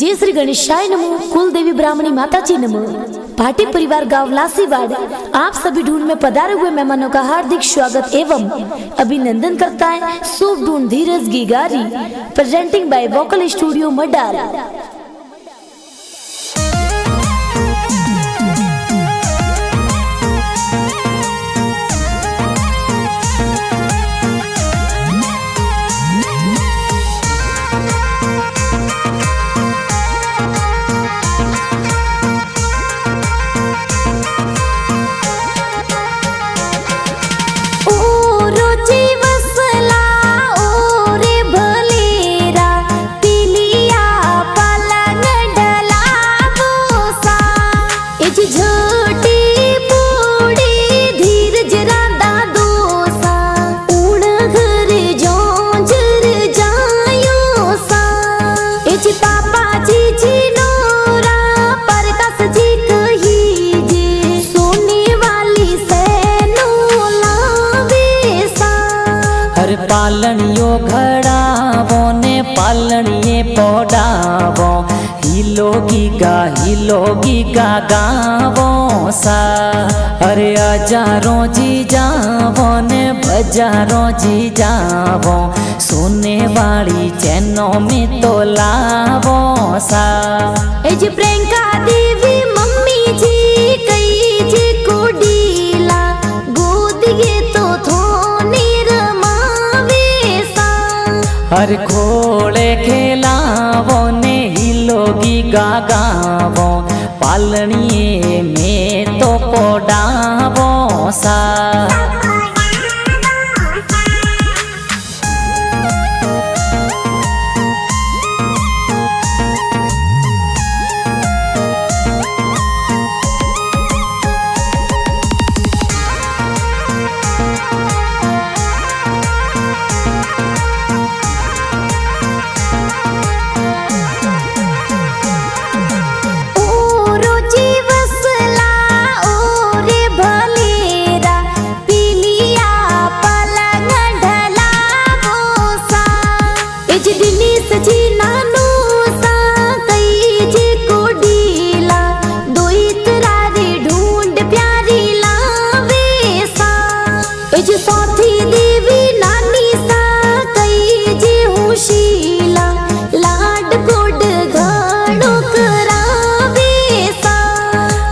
जय श्री गणेशाय नमो। कुल देवी ब्राह्मणी माता जी नमो। भाटी परिवार गांव लासीवाड़ आप सभी ढूंढ में पधारे हुए मेहमानों का हार्दिक स्वागत एवं अभिनंदन करता है शुभ ढूंढ धीरज गिगारी प्रेजेंटिंग बाय वोकल स्टूडियो मडाल। पालनियो घड़ावो ने पालनिये पोडावो हिलोगी गा गावो सा। अरे हजारों जी जावो ने बजारों जी जावो सोने वाली चैनों में तो लावो सा। एज प्रियंका देवी मम्मी जी कई जे कोडीला गोद ये तो थोनी हर खोले खेलावो ने हिलोगी गागावो पालनिये में तो पोडावो सा।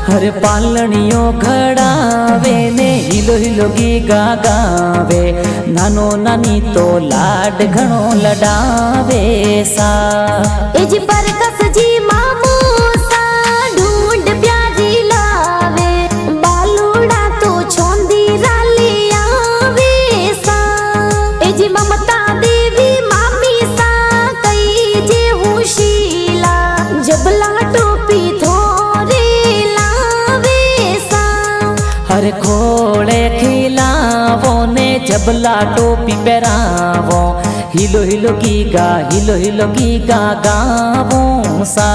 हर पालनियो घड़ावे ने हिलोगी गा गावे नानो नानी तो लाड घणो लडावे सा। एज परकस जी मामू सा ढूंढ प्यारी लावे बालूड़ा तो छोंदी राली आवे सा। एज ममता देवी मामी सा कई जे हुशीला जबला टोपी हर खोले खिलावो ने जबला टोपी पहरावो हिलोगी गा गावो सा।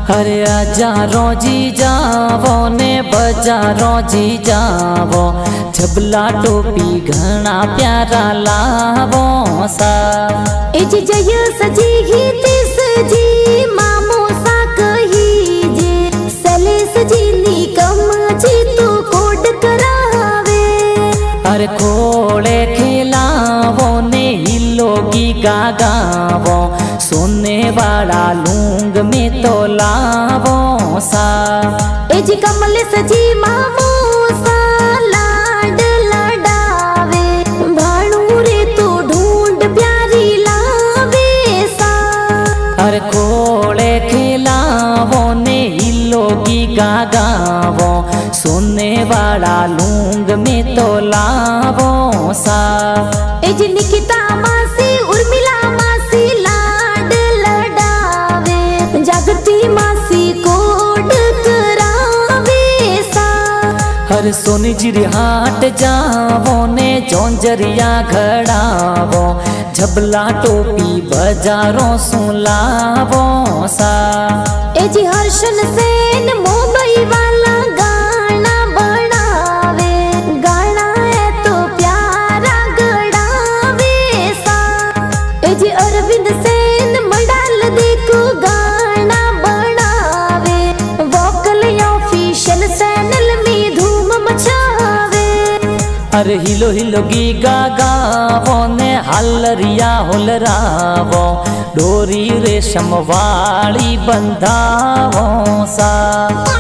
हर हजारों जी जावो ने बजारों जी जावो जबला टोपी घना प्यारा लावो सा। एज जय सजी ही तिस जी मामो सा कही जे सलेस जी निकम जी तू हर खोले खिलावो ने हिलोगी गा गावो सोने वाला लूंग में तो लावो सा। एज कमल सजी मामू सा लाड लडावे भाणू रे तू ढूंढ प्यारी लावे सा। हर खोले खिलावो ने हिलोगी गा गावो सोने वाला लूंग में तो लावो सा। एज निकिता मासी उर्मिला मासी लाड लडावे जागृति मासी कोड करावे सा। हर सोनी जिरी हाट जावो ने जोंजरिया घड़ावो जबला टोपी बजारों सुलावो सा। एज हर्षन सेन मुंबई वाला अरविंद सेन मडाल देखो गाना અરે હિલો હિલો ગીગા ગાવો ને હાલરિયા હોલરાવો ડોરી રેશમ વાળી બંધાવો સા